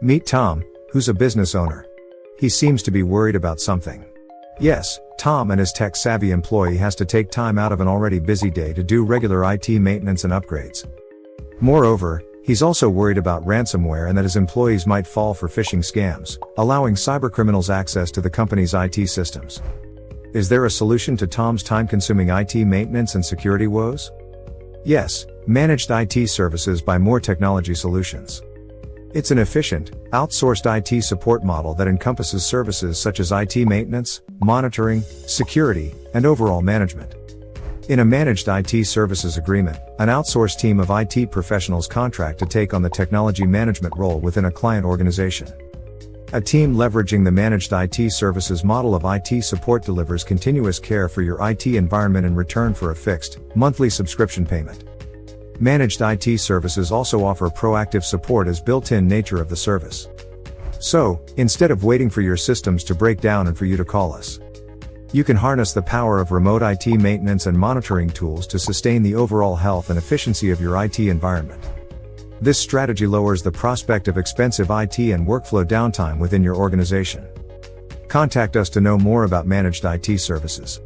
Meet Tom, who's a business owner. He seems to be worried about something. Yes, Tom and his tech-savvy employee has to take time out of an already busy day to do regular IT maintenance and upgrades. Moreover, he's also worried about ransomware and that his employees might fall for phishing scams, allowing cybercriminals access to the company's IT systems. Is there a solution to Tom's time-consuming IT maintenance and security woes? Yes, managed IT services by More Technology Solutions. It's an efficient, outsourced IT support model that encompasses services such as IT maintenance, monitoring, security, and overall management. In a managed IT services agreement, an outsourced team of IT professionals contract to take on the technology management role within a client organization. A team leveraging the managed IT services model of IT support delivers continuous care for your IT environment in return for a fixed, monthly subscription payment. Managed IT services also offer proactive support as built-in nature of the service. So, instead of waiting for your systems to break down and for you to call us, you can harness the power of remote IT maintenance and monitoring tools to sustain the overall health and efficiency of your IT environment. This strategy lowers the prospect of expensive IT and workflow downtime within your organization. Contact us to know more about managed IT services.